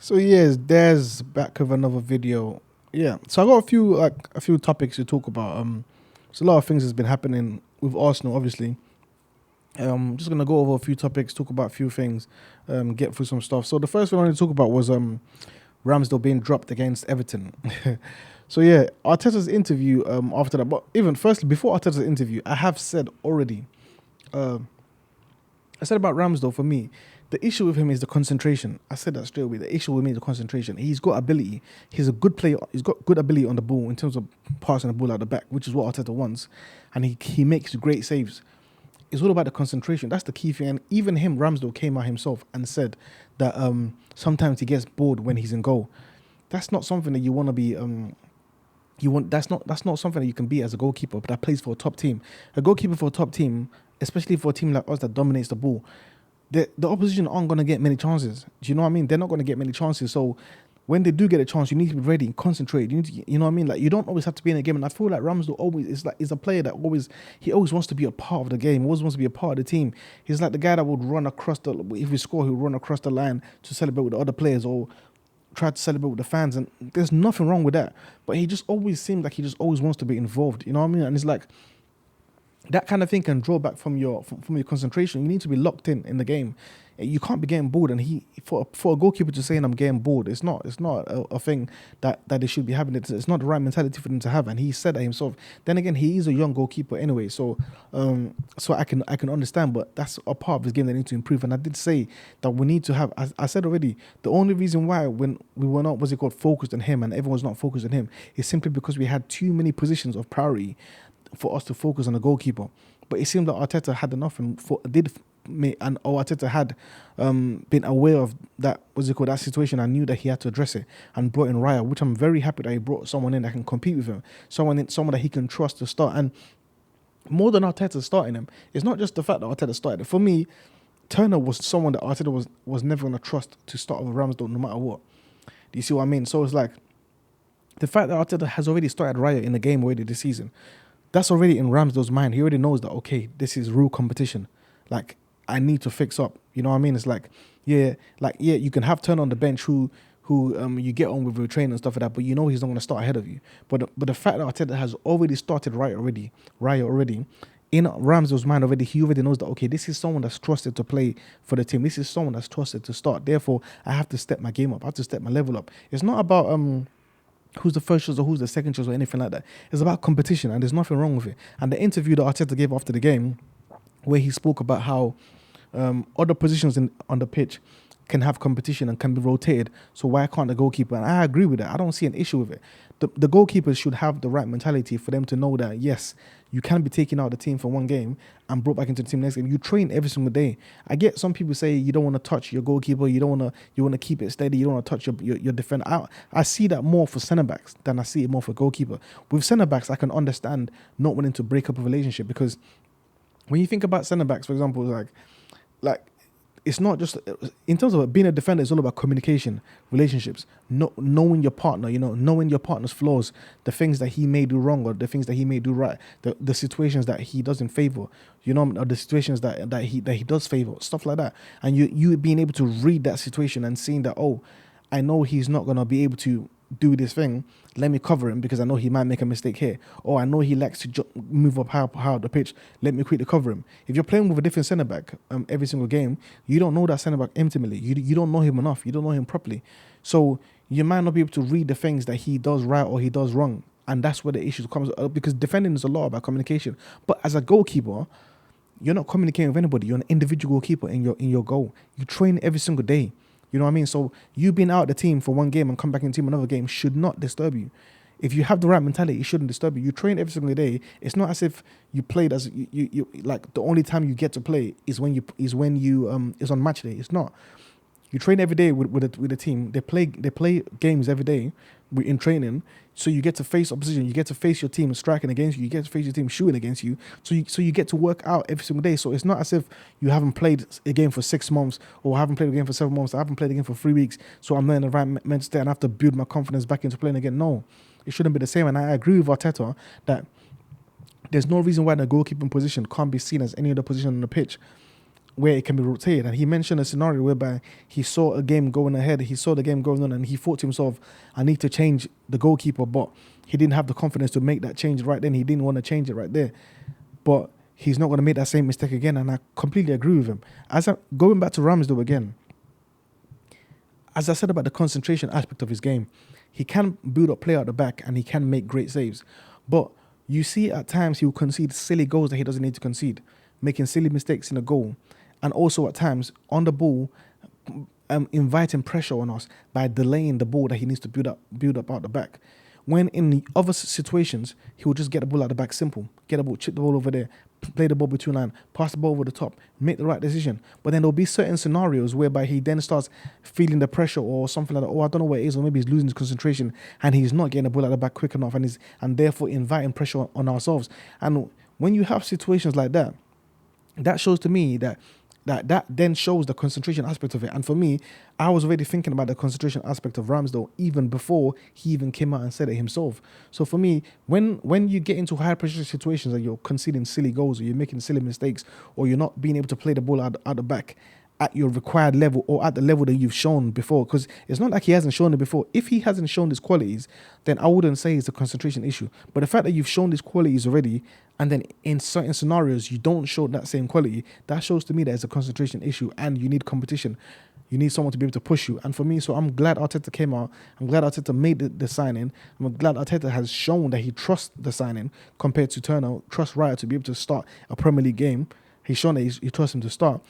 So yes, there's back with another video. Yeah. So I got a few topics to talk about. So a lot of things has been happening with Arsenal, obviously. Just gonna go over a few topics, talk about a few things, get through some stuff. So the first thing I wanted to talk about was Ramsdale being dropped against Everton. So yeah, Arteta's interview after that. But even firstly, before Arteta's interview, I have said already. Uh, I said about Ramsdale for me, the issue with him is the concentration. I said that straight away. The issue with me is the concentration. He's got ability. He's a good player. He's got good ability on the ball in terms of passing the ball out the back, which is what Arteta wants, and he makes great saves. It's all about the concentration. That's the key thing. And even him, Ramsdale, came out himself and said that sometimes he gets bored when he's in goal. That's not something that you want to be. That's not something that you can be as a goalkeeper, but that plays for a top team. A goalkeeper for a top team, especially for a team like us that dominates the ball, the opposition aren't going to get many chances. Do you know what I mean? They're not going to get many chances. So when they do get a chance, you need to be ready and concentrate. You need to, you know what I mean? Like you don't always have to be in a game. And I feel like Ramsdale always is a player that always wants to be a part of the game. Always wants to be a part of the team. He's like the guy that would run across if we score, he'll run across the line to celebrate with the other players or try to celebrate with the fans. And there's nothing wrong with that. But he just always seems like he just always wants to be involved. You know what I mean? And it's like that kind of thing can draw back from your concentration. You need to be locked in the game. You can't be getting bored. And for a goalkeeper to saying I'm getting bored, it's not a thing that they should be having. It's not the right mentality for them to have. And he said that himself. Then again, he is a young goalkeeper anyway, so I can understand. But that's a part of his game that needs to improve. And I did say that we need to have. I said already, the only reason why when we were not focused on him and everyone was not focused on him is simply because we had too many positions of priority for us to focus on the goalkeeper. But it seemed like Arteta had enough and Arteta had been aware of that that situation and knew that he had to address it and brought in Raya, which I'm very happy that he brought someone in that can compete with him, someone that he can trust to start. And more than Arteta starting him, it's not just the fact that Arteta started it. For me, Turner was someone that Arteta was never going to trust to start with Ramsdale no matter what. Do you see what I mean? So it's like the fact that Arteta has already started Raya in the game already this season, that's already in Ramsdale's mind. He already knows that, okay, this is real competition. Like, I need to fix up. You know what I mean? It's like, yeah, you can have Turner on the bench who you get on with training and stuff like that, but you know he's not going to start ahead of you. But the fact that Arteta has already started Raya already, in Ramsdale's mind already, he already knows that, okay, this is someone that's trusted to play for the team. This is someone that's trusted to start. Therefore, I have to step my game up. I have to step my level up. It's not about who's the first choice or who's the second choice or anything like that. It's about competition, and there's nothing wrong with it. And the interview that Arteta gave after the game, where he spoke about how other positions on the pitch can have competition and can be rotated, so why can't the goalkeeper? And I agree with that. I don't see an issue with it. The goalkeepers should have the right mentality for them to know that, yes, you can be taken out of the team for one game and brought back into the team next game. You train every single day. I get some people say you don't want to touch your goalkeeper, you want to keep it steady, you don't want to touch your defender. I see that more for centre backs than I see it more for goalkeeper. With centre backs, I can understand not wanting to break up a relationship, because when you think about centre backs, for example, like it's not just in terms of being a defender. It's all about communication, relationships, knowing your partner. Knowing your partner's flaws, the things that he may do wrong or the things that he may do right, the situations that he doesn't favor, or the situations that he does favor, stuff like that. And you being able to read that situation and seeing that, oh, I know he's not gonna be able to do this thing, let me cover him because I know he might make a mistake here. Or I know he likes to move up high the pitch, let me quickly cover him. If you're playing with a different centre-back every single game, you don't know that centre-back intimately. You don't know him enough. You don't know him properly. So you might not be able to read the things that he does right or he does wrong. And that's where the issues comes, because defending is a lot about communication. But as a goalkeeper, you're not communicating with anybody. You're an individual goalkeeper in your goal. You train every single day. You know what I mean? So you being out of the team for one game and come back in the team another game should not disturb you. If you have the right mentality, it shouldn't disturb you. You train every single day. It's not as if you played as you like the only time you get to play is when you is on match day. It's not. You train every day with the team. They play games every day in training. So you get to face opposition. You get to face your team striking against you. You get to face your team shooting against you. So you get to work out every single day. So it's not as if you haven't played a game for 6 months or haven't played a game for 7 months. I haven't played a game for 3 weeks. So I'm not in the right mental state and I have to build my confidence back into playing again. No, it shouldn't be the same. And I agree with Arteta that there's no reason why the goalkeeping position can't be seen as any other position on the pitch. where it can be rotated. And he mentioned a scenario whereby he saw a game going ahead, he saw the game going on, and he thought to himself, I need to change the goalkeeper, but he didn't have the confidence to make that change right then. He didn't want to change it right there. But he's not going to make that same mistake again, and I completely agree with him. Going back to Ramsdale again, as I said about the concentration aspect of his game, he can build up play out the back and he can make great saves. But you see at times he will concede silly goals that he doesn't need to concede, making silly mistakes in the goal. And also at times on the ball, inviting pressure on us by delaying the ball that he needs to build up out the back. When in the other situations, he will just get the ball out the back, simple. Get the ball, chip the ball over there, play the ball between line, pass the ball over the top, make the right decision. But then there'll be certain scenarios whereby he then starts feeling the pressure or something like that. Oh, I don't know what it is, or maybe he's losing his concentration and he's not getting the ball out the back quick enough, and therefore inviting pressure on ourselves. And when you have situations like that, that shows to me that then shows the concentration aspect of it. And for me, I was already thinking about the concentration aspect of Ramsdale even before he even came out and said it himself. So for me, when you get into high pressure situations and you're conceding silly goals or you're making silly mistakes or you're not being able to play the ball out the back at your required level or at the level that you've shown before, because it's not like he hasn't shown it before. If he hasn't shown his qualities, then I wouldn't say it's a concentration issue. But the fact that you've shown these qualities already, and then in certain scenarios you don't show that same quality, that shows to me that it's a concentration issue and you need competition. You need someone to be able to push you. And for me, so I'm glad Arteta came out. I'm glad Arteta made the signing. I'm glad Arteta has shown that he trusts the signing compared to Turner, trusts Raya to be able to start a Premier League game. He's shown that he trusts him to start.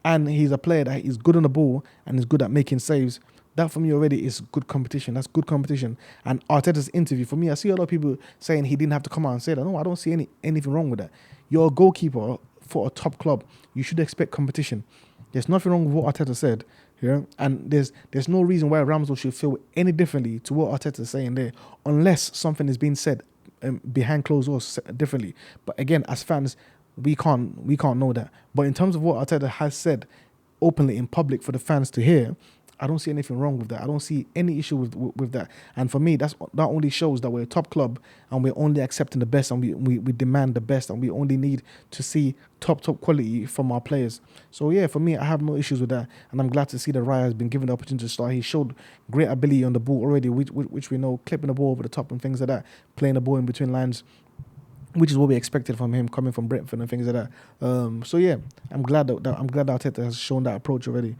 And he's a player that is good on the ball and is good at making saves. That for me already is good competition. That's good competition. And Arteta's interview, for me, I see a lot of people saying he didn't have to come out and say that. No, I don't see anything wrong with that. You're a goalkeeper for a top club. You should expect competition. There's nothing wrong with what Arteta said. Yeah? And there's no reason why Ramsdale should feel any differently to what Arteta is saying there, unless something is being said behind closed doors differently. But again, as fans, we can't know that. But in terms of what Arteta has said openly in public for the fans to hear, I don't see anything wrong with that. I don't see any issue with that. And for me, that only shows that we're a top club and we're only accepting the best, and we demand the best, and we only need to see top quality from our players. So yeah, for me, I have no issues with that, and I'm glad to see that Raya has been given the opportunity to start. He showed great ability on the ball already, which we know, clipping the ball over the top and things like that, playing the ball in between lines, which is what we expected from him coming from Brentford and things like that. So yeah, I'm glad that Arteta has shown that approach already.